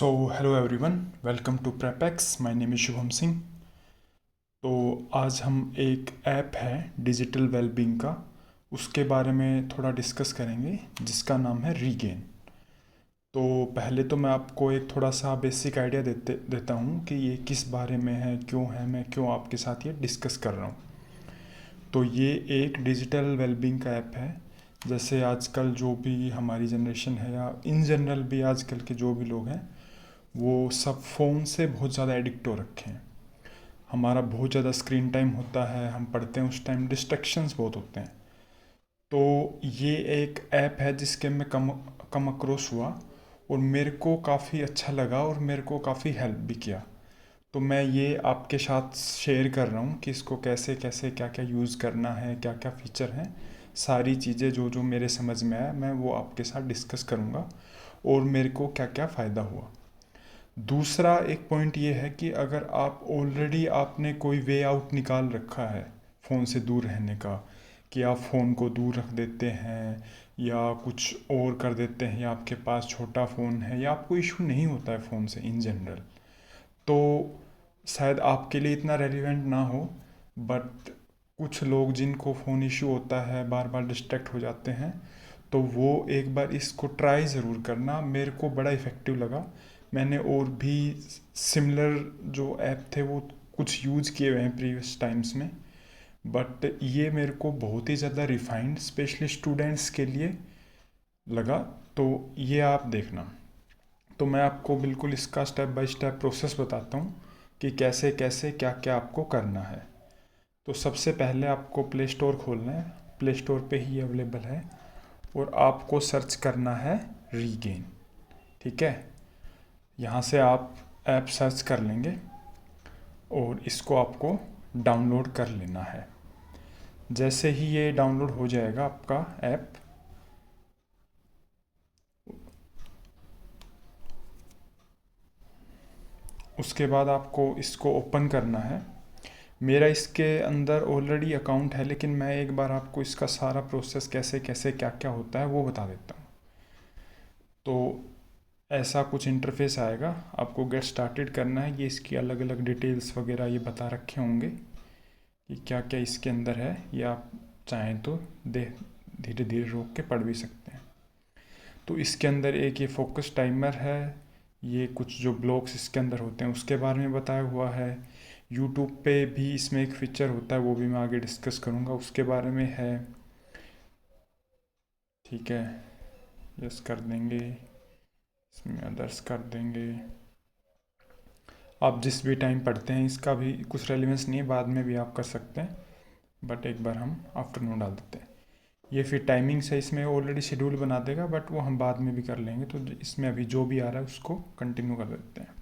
So hello everyone, welcome to Prepex. My name is Shubham Singh. तो आज हम एक ऐप है डिजिटल वेलबींग का, उसके बारे में थोड़ा डिस्कस करेंगे, जिसका नाम है रीगेन। तो पहले तो मैं आपको एक थोड़ा सा बेसिक आइडिया देता हूँ कि ये किस बारे में है, मैं क्यों आपके साथ ये डिस्कस कर रहा हूँ। तो ये एक डिजिटल वेलबींग का ऐप है। जैसे आजकल जो भी हमारी जनरेशन है, या इन जनरल भी आजकल के जो भी लोग हैं, वो सब फ़ोन से बहुत ज़्यादा एडिक्ट हो रखे हैं। हमारा बहुत ज़्यादा स्क्रीन टाइम होता है, हम पढ़ते हैं उस टाइम डिस्ट्रैक्शंस बहुत होते हैं। तो ये एक ऐप है जिसके मैं कम अक्रोस हुआ, और मेरे को काफ़ी अच्छा लगा और मेरे को काफ़ी हेल्प भी किया। तो मैं ये आपके साथ शेयर कर रहा हूँ कि इसको कैसे कैसे क्या क्या यूज़ करना है, क्या क्या फ़ीचर हैं, सारी चीज़ें जो जो मेरे समझ में आया मैं वो आपके साथ डिस्कस करूँगा, और मेरे को क्या क्या फ़ायदा हुआ। दूसरा एक पॉइंट ये है कि अगर आप ऑलरेडी आपने कोई वे आउट निकाल रखा है फ़ोन से दूर रहने का, कि आप फ़ोन को दूर रख देते हैं या कुछ और कर देते हैं, या आपके पास छोटा फ़ोन है, या आपको इशू नहीं होता है फ़ोन से इन जनरल, तो शायद आपके लिए इतना रेलिवेंट ना हो। बट कुछ लोग जिनको फ़ोन इशू होता है, बार बार डिस्ट्रैक्ट हो जाते हैं, तो वो एक बार इसको ट्राई ज़रूर करना। मेरे को बड़ा इफ़ेक्टिव लगा। मैंने और भी सिमिलर जो ऐप थे वो कुछ यूज़ किए हुए हैं प्रीवियस टाइम्स में, बट ये मेरे को बहुत ही ज़्यादा रिफाइंड स्पेशली स्टूडेंट्स के लिए लगा। तो ये आप देखना। तो मैं आपको बिल्कुल इसका स्टेप बाय स्टेप प्रोसेस बताता हूँ कि कैसे कैसे क्या क्या आपको करना है। तो सबसे पहले आपको प्ले स्टोर खोलना है। प्ले स्टोर पे ही अवेलेबल है, और आपको सर्च करना है रीगेन। ठीक है, यहाँ से आप ऐप सर्च कर लेंगे और इसको आपको डाउनलोड कर लेना है। जैसे ही ये डाउनलोड हो जाएगा आपका ऐप, उसके बाद आपको इसको ओपन करना है। मेरा इसके अंदर ऑलरेडी अकाउंट है, लेकिन मैं एक बार आपको इसका सारा प्रोसेस कैसे कैसे क्या क्या होता है वो बता देता हूँ। तो ऐसा कुछ इंटरफेस आएगा, आपको गेट स्टार्टेड करना है। ये इसकी अलग अलग डिटेल्स वगैरह ये बता रखे होंगे कि क्या क्या इसके अंदर है। ये आप चाहें तो धीरे धीरे रोक के पढ़ भी सकते हैं। तो इसके अंदर एक ये फोकस टाइमर है, ये कुछ जो ब्लॉक्स इसके अंदर होते हैं उसके बारे में बताया हुआ है। यूट्यूब पे भी इसमें एक फीचर होता है, वो भी मैं आगे डिस्कस करूँगा, उसके बारे में है। ठीक है, यस कर देंगे, इसमें अदर्स कर देंगे। आप जिस भी टाइम पढ़ते हैं इसका भी कुछ रेलिवेंस नहीं है, बाद में भी आप कर सकते हैं, बट एक बार हम आफ्टरनून डाल देते हैं। ये फिर टाइमिंग से इसमें ऑलरेडी शेड्यूल बना देगा, बट वो हम बाद में भी कर लेंगे। तो इसमें अभी जो भी आ रहा है उसको कंटिन्यू कर देते हैं।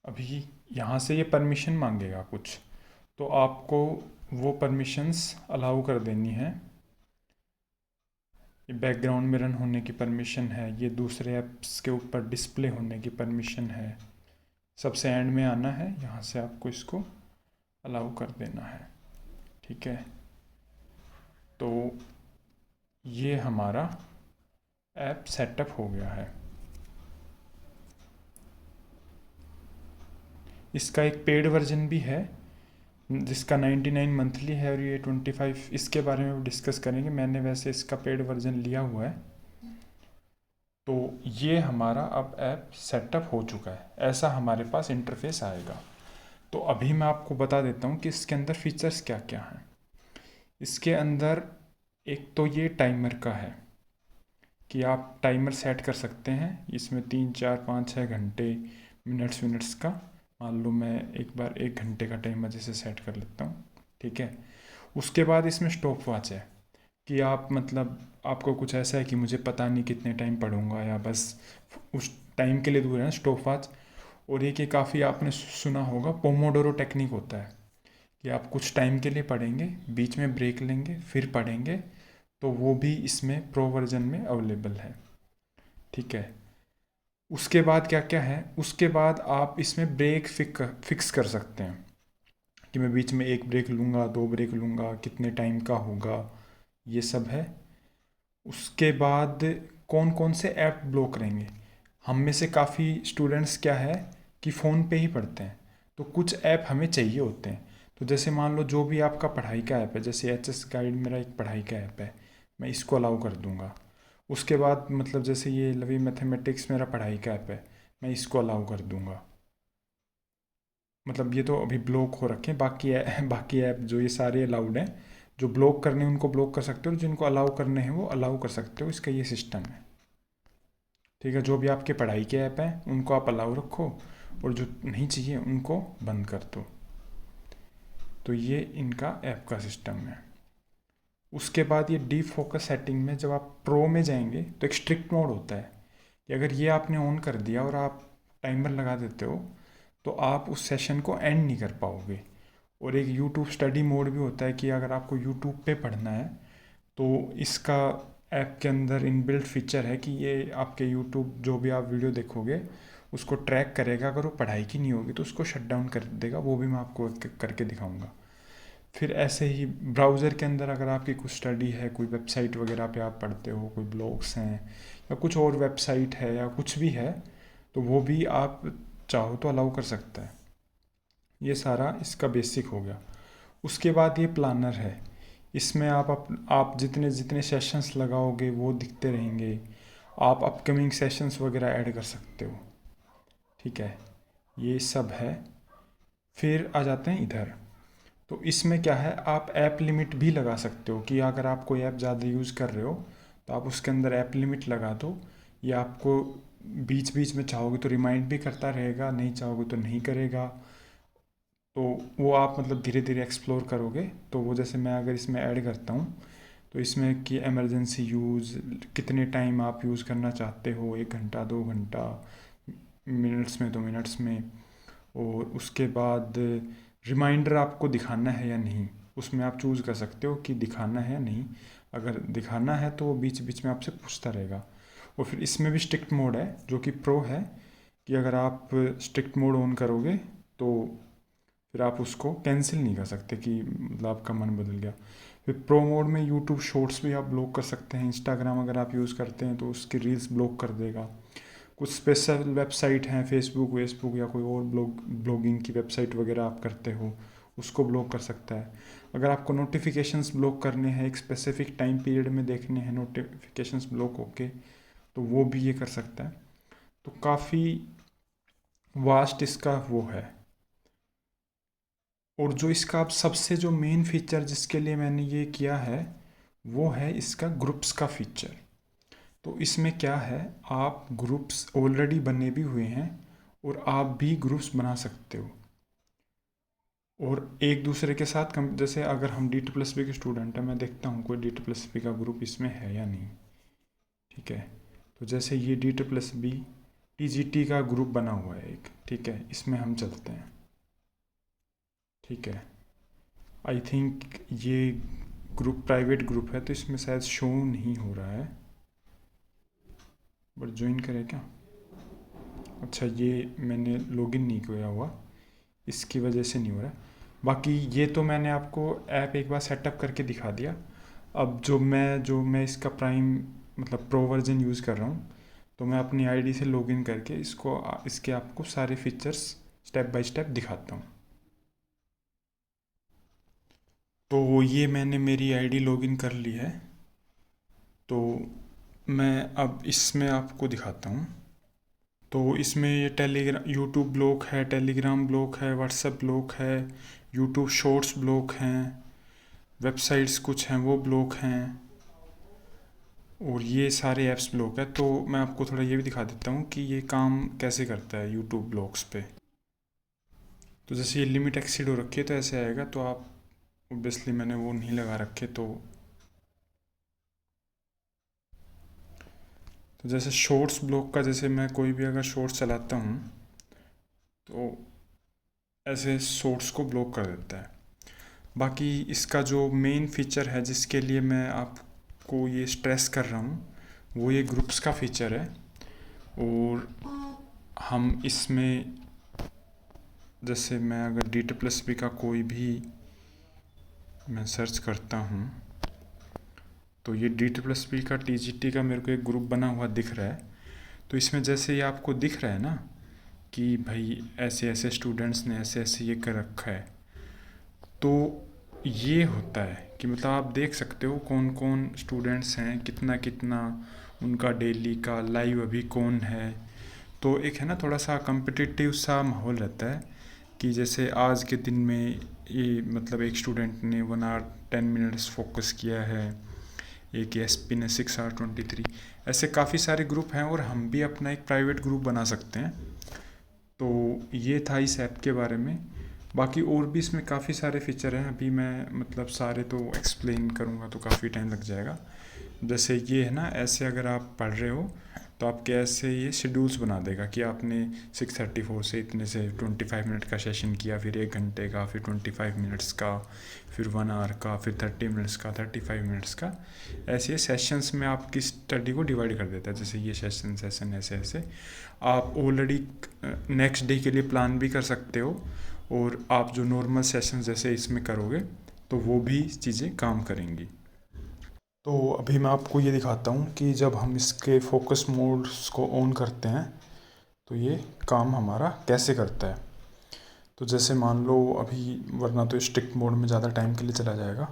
अभी यहाँ से ये परमिशन मांगेगा कुछ, तो आपको वो परमिशंस अलाउ कर देनी है। ये बैकग्राउंड में रन होने की परमिशन है, ये दूसरे ऐप्स के ऊपर डिस्प्ले होने की परमिशन है। सबसे एंड में आना है, यहाँ से आपको इसको अलाउ कर देना है। ठीक है, तो ये हमारा ऐप सेटअप हो गया है। इसका एक पेड वर्जन भी है जिसका 99 मंथली है, और ये 25, इसके बारे में डिस्कस करेंगे। मैंने वैसे इसका पेड वर्जन लिया हुआ है। तो ये हमारा अब ऐप सेटअप हो चुका है, ऐसा हमारे पास इंटरफेस आएगा। तो अभी मैं आपको बता देता हूँ कि इसके अंदर फीचर्स क्या क्या हैं। इसके अंदर एक तो ये टाइमर का है कि आप टाइमर सेट कर सकते हैं। इसमें 3 4 5 6 घंटे मिनट्स का, मान लो मैं एक बार 1 घंटे का टाइमर जैसे सेट कर लेता हूँ। ठीक है, उसके बाद इसमें स्टॉप वॉच है कि आप मतलब आपको कुछ ऐसा है कि मुझे पता नहीं कितने टाइम पढ़ूंगा, या बस उस टाइम के लिए दूर है ना स्टॉप वॉच। और एक ये काफ़ी आपने सुना होगा, पोमोडोरो टेक्निक होता है कि आप कुछ टाइम के लिए पढ़ेंगे, बीच में ब्रेक लेंगे, फिर पढ़ेंगे। तो वो भी इसमें प्रो वर्जन में अवेलेबल है। ठीक है, उसके बाद क्या क्या है, उसके बाद आप इसमें ब्रेक फिक्स कर सकते हैं कि मैं बीच में 1 ब्रेक लूँगा, 2 ब्रेक लूँगा, कितने टाइम का होगा, ये सब है। उसके बाद कौन कौन से ऐप ब्लॉक रहेंगे। हम में से काफ़ी स्टूडेंट्स क्या है कि फ़ोन पे ही पढ़ते हैं, तो कुछ ऐप हमें चाहिए होते हैं। तो जैसे मान लो जो भी आपका पढ़ाई का ऐप है, जैसे एचएस गाइड मेरा एक पढ़ाई का ऐप है, मैं इसको अलाउ कर दूंगा। उसके बाद मतलब जैसे ये लवी मैथमेटिक्स मेरा पढ़ाई का ऐप है, मैं इसको अलाउ कर दूंगा। मतलब ये तो अभी ब्लॉक हो रखे हैं, बाकी ऐप जो ये सारे अलाउड हैं। जो ब्लॉक करने हैं उनको ब्लॉक कर सकते हो, जिनको अलाउ करने हैं वो अलाउ कर सकते हो। इसका ये सिस्टम है। ठीक है, जो भी आपके पढ़ाई के ऐप हैं उनको आप अलाउ रखो, और जो नहीं चाहिए उनको बंद कर दो। तो ये इनका ऐप का सिस्टम है। उसके बाद ये डीप फोकस सेटिंग में जब आप प्रो में जाएंगे तो एक स्ट्रिक्ट मोड होता है कि अगर ये आपने ऑन कर दिया और आप टाइमर लगा देते हो तो आप उस सेशन को एंड नहीं कर पाओगे। और एक यूट्यूब स्टडी मोड भी होता है कि अगर आपको यूट्यूब पे पढ़ना है तो इसका ऐप के अंदर इनबिल्ट फीचर है कि ये आपके यूट्यूब जो भी आप वीडियो देखोगे उसको ट्रैक करेगा। अगर वो पढ़ाई की नहीं होगी तो उसको शट डाउन कर देगा। वो भी मैं आपको करके दिखाऊंगा। फिर ऐसे ही ब्राउज़र के अंदर अगर आपकी कुछ स्टडी है, कोई वेबसाइट वगैरह पे आप पढ़ते हो, कोई ब्लॉग्स हैं या कुछ और वेबसाइट है या कुछ भी है, तो वो भी आप चाहो तो अलाउ कर सकते हैं। ये सारा इसका बेसिक हो गया। उसके बाद ये प्लानर है। इसमें आप जितने जितने सेशंस लगाओगे वो दिखते रहेंगे। आप अपकमिंग सेशंस वगैरह ऐड कर सकते हो। ठीक है, ये सब है। फिर आ जाते हैं इधर। तो इसमें क्या है, आप ऐप लिमिट भी लगा सकते हो कि अगर आप कोई ऐप ज़्यादा यूज़ कर रहे हो तो आप उसके अंदर ऐप लिमिट लगा दो। ये आपको बीच बीच में चाहोगे तो रिमाइंड भी करता रहेगा, नहीं चाहोगे तो नहीं करेगा। तो वो आप मतलब धीरे धीरे एक्सप्लोर करोगे। तो वो जैसे मैं अगर इसमें ऐड करता हूँ तो इसमें कि इमरजेंसी यूज़, कितने टाइम आप यूज़ करना चाहते हो, 1 घंटा 2 घंटा, मिनट्स में 2 मिनट्स में। और उसके बाद रिमाइंडर आपको दिखाना है या नहीं, उसमें आप चूज़ कर सकते हो कि दिखाना है या नहीं। अगर दिखाना है तो वो बीच बीच में आपसे पूछता रहेगा। और फिर इसमें भी स्ट्रिक्ट मोड है जो कि प्रो है, कि अगर आप स्ट्रिक्ट मोड ऑन करोगे तो फिर आप उसको कैंसिल नहीं कर सकते कि मतलब आपका मन बदल गया। फिर प्रो मोड में यूट्यूब शॉर्ट्स भी आप ब्लॉक कर सकते हैं। इंस्टाग्राम अगर आप यूज़ करते हैं तो उसकी रील्स ब्लॉक कर देगा। कुछ स्पेशल वेबसाइट हैं, फेसबुक वेसबुक या कोई और ब्लॉगिंग की वेबसाइट वगैरह आप करते हो, उसको ब्लॉक कर सकता है। अगर आपको नोटिफिकेशंस ब्लॉक करने हैं, एक स्पेसिफिक टाइम पीरियड में देखने हैं नोटिफिकेशंस ब्लॉक होके, तो वो भी ये कर सकता है। तो काफ़ी वास्ट इसका वो है। और जो इसका अब सबसे जो मेन फीचर जिसके लिए मैंने ये किया है वो है इसका ग्रुप्स का फीचर। तो इसमें क्या है, आप ग्रुप्स ऑलरेडी बने भी हुए हैं और आप भी ग्रुप्स बना सकते हो और एक दूसरे के साथ जैसे अगर हम डी2+बी के स्टूडेंट हैं, मैं देखता हूँ कोई डी2+बी का ग्रुप इसमें है या नहीं। ठीक है, तो जैसे ये डी2+बी टीजीटी का ग्रुप बना हुआ है एक। ठीक है, इसमें हम चलते हैं। ठीक है, आई थिंक ये ग्रुप प्राइवेट ग्रुप है तो इसमें शायद शो नहीं हो रहा है, बट ज्वाइन करें क्या। अच्छा, ये मैंने लॉगिन नहीं किया हुआ, इसकी वजह से नहीं हो रहा। बाकी ये तो मैंने आपको ऐप एक बार सेटअप करके दिखा दिया। अब जो मैं इसका प्राइम मतलब प्रो वर्जन यूज़ कर रहा हूँ, तो मैं अपनी आईडी से लॉगिन करके इसके आपको सारे फीचर्स स्टेप बाय स्टेप दिखाता हूँ। तो ये मैंने मेरी आईडी लॉगिन कर ली है, तो मैं अब इसमें आपको दिखाता हूँ। तो इसमें ये टेलीग्राम यूट्यूब ब्लॉक है, टेलीग्राम ब्लॉक है, व्हाट्सएप ब्लॉक है, यूट्यूब शॉर्ट्स ब्लॉक हैं, वेबसाइट्स कुछ हैं वो ब्लॉक हैं, और ये सारे ऐप्स ब्लॉक है। तो मैं आपको थोड़ा ये भी दिखा देता हूँ कि ये काम कैसे करता है यूट्यूब ब्लॉक्स पे। तो जैसे ये लिमिट एक्सीड हो रखी है तो ऐसे आएगा। तो आप ऑब्वियसली मैंने वो नहीं लगा रखे, तो जैसे शॉर्ट्स ब्लॉक का, जैसे मैं कोई भी अगर शॉर्ट्स चलाता हूँ तो ऐसे शॉर्ट्स को ब्लॉक कर देता है। बाकी इसका जो मेन फीचर है जिसके लिए मैं आपको ये स्ट्रेस कर रहा हूँ वो ये ग्रुप्स का फीचर है। और हम इसमें जैसे मैं अगर डी2+बी का कोई भी मैं सर्च करता हूँ तो ये डी2+बी का टीजीटी का मेरे को एक ग्रुप बना हुआ दिख रहा है। तो इसमें जैसे ये आपको दिख रहा है ना कि भाई ऐसे ऐसे स्टूडेंट्स ने ऐसे ऐसे ये कर रखा है, तो ये होता है कि मतलब आप देख सकते हो कौन कौन स्टूडेंट्स हैं, कितना कितना उनका डेली का लाइव अभी कौन है। तो एक है ना थोड़ा सा कम्पिटिटिव सा माहौल रहता है कि जैसे आज के दिन में ये मतलब एक स्टूडेंट ने 1 आवर 10 मिनट्स फोकस किया है, एक एस पी ने 6 आवर 23, ऐसे काफ़ी सारे ग्रुप हैं और हम भी अपना एक प्राइवेट ग्रुप बना सकते हैं। तो ये था इस ऐप के बारे में। बाकी और भी इसमें काफ़ी सारे फीचर हैं, अभी मैं मतलब सारे तो एक्सप्लेन करूँगा तो काफ़ी टाइम लग जाएगा। जैसे ये है ना, ऐसे अगर आप पढ़ रहे हो तो आपके ऐसे ये शेड्यूल्स बना देगा कि आपने 6:34 से इतने से 25 मिनट का सेशन किया, फिर 1 घंटे का, फिर 25 मिनट्स का, फिर 1 आवर का, फिर 30 मिनट्स का, 35 मिनट्स का। ऐसे सेशंस में आपकी स्टडी को डिवाइड कर देता है। जैसे ये सेशन ऐसे ऐसे आप ऑलरेडी नेक्स्ट डे के लिए प्लान भी कर सकते हो, और आप जो नॉर्मल सेशन जैसे इसमें करोगे तो वो भी चीज़ें काम करेंगी। तो अभी मैं आपको ये दिखाता हूँ कि जब हम इसके फोकस मोड्स को ऑन करते हैं तो ये काम हमारा कैसे करता है। तो जैसे मान लो अभी, वरना तो स्ट्रिक्ट मोड में ज़्यादा टाइम के लिए चला जाएगा।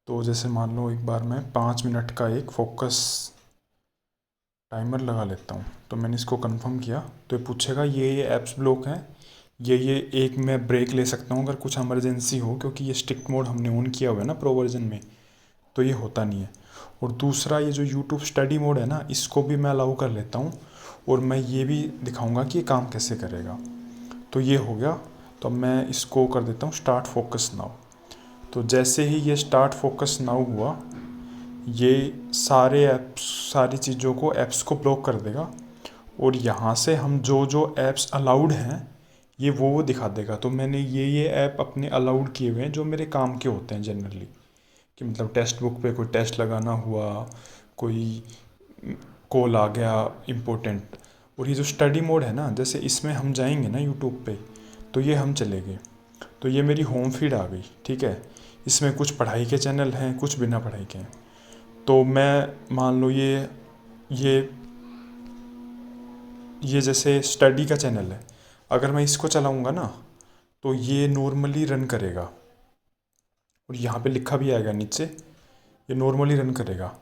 तो जैसे मान लो एक बार मैं 5 मिनट का एक फोकस टाइमर लगा लेता हूँ। तो मैंने इसको कंफर्म किया तो ये पूछेगा ये ऐप्स ब्लॉक हैं, ये एक मैं ब्रेक ले सकता हूँ अगर कुछ इमरजेंसी हो, क्योंकि ये स्ट्रिक्ट मोड हमने ऑन किया हुआ है ना प्रो वर्जन में, तो ये होता नहीं है। और दूसरा ये जो यूट्यूब स्टडी मोड है ना, इसको भी मैं अलाउ कर लेता हूँ, और मैं ये भी दिखाऊंगा कि ये काम कैसे करेगा। तो ये हो गया। तो अब मैं इसको कर देता हूँ स्टार्ट फोकस नाउ। तो जैसे ही ये स्टार्ट फोकस नाउ हुआ, ये सारे ऐप्स, सारी चीज़ों को, ऐप्स को ब्लॉक कर देगा, और यहाँ से हम जो जो ऐप्स अलाउड हैं ये वो दिखा देगा। तो मैंने ये ऐप अपने अलाउड किए हुए हैं जो मेरे काम के होते हैं जनरली, कि मतलब टेक्स्ट बुक पे कोई टेस्ट लगाना हुआ, कोई कॉल आ गया इम्पोर्टेंट। और ये जो स्टडी मोड है ना, जैसे इसमें हम जाएंगे ना यूट्यूब पे, तो ये हम चले गए, तो ये मेरी होम फीड आ गई, ठीक है। इसमें कुछ पढ़ाई के चैनल हैं, कुछ बिना पढ़ाई के हैं। तो मैं मान लो ये ये जैसे स्टडी का चैनल है, अगर मैं इसको चलाऊंगा ना तो ये नॉर्मली रन करेगा, और यहाँ पे लिखा भी आएगा नीचे, ये नॉर्मली रन करेगा।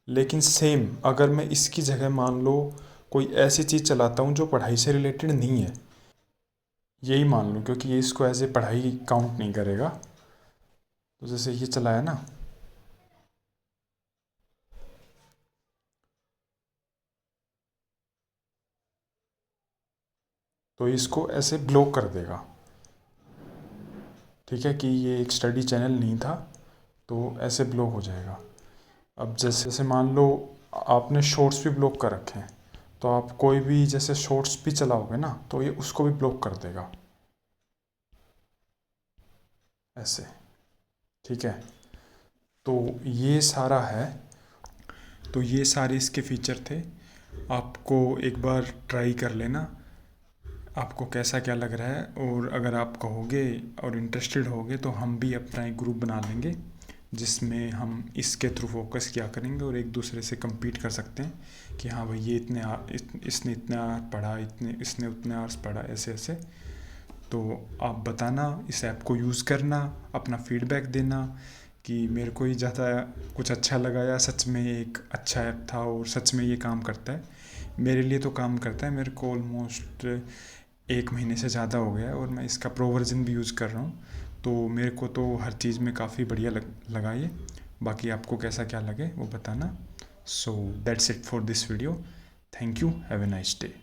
लेकिन सेम अगर मैं इसकी जगह मान लो कोई ऐसी चीज़ चलाता हूँ जो पढ़ाई से रिलेटेड नहीं है, यही मान लो, क्योंकि ये इसको एज ए पढ़ाई काउंट नहीं करेगा। तो जैसे ये चलाया ना, तो इसको ऐसे ब्लॉक कर देगा, ठीक है, कि ये एक स्टडी चैनल नहीं था, तो ऐसे ब्लॉक हो जाएगा। अब जैसे मान लो आपने शॉर्ट्स भी ब्लॉक कर रखे हैं, तो आप कोई भी जैसे शॉर्ट्स भी चलाओगे ना तो ये उसको भी ब्लॉक कर देगा, ऐसे, ठीक है। तो ये सारा है, तो ये सारे इसके फीचर थे। आपको एक बार ट्राई कर लेना, आपको कैसा क्या लग रहा है, और अगर आप कहोगे और इंटरेस्टेड होगे तो हम भी अपना एक ग्रुप बना लेंगे जिसमें हम इसके थ्रू फोकस किया करेंगे और एक दूसरे से compete कर सकते हैं कि हाँ भाई ये इसने इतने आवर पढ़ा, इसने उतने आवर्स पढ़ा, ऐसे ऐसे। तो आप बताना, इस ऐप को यूज़ करना, अपना फीडबैक देना कि मेरे को ही ज़्यादा कुछ अच्छा लगा या सच में एक अच्छा ऐप था और सच में ये काम करता है। मेरे लिए तो काम करता है, मेरे को ऑलमोस्ट 1 महीने से ज़्यादा हो गया है और मैं इसका प्रो वर्जन भी यूज़ कर रहा हूँ। तो मेरे को तो हर चीज़ में काफ़ी बढ़िया लगा ये। बाकी आपको कैसा क्या लगे वो बताना। So that's it for this video. Thank you, have a nice day.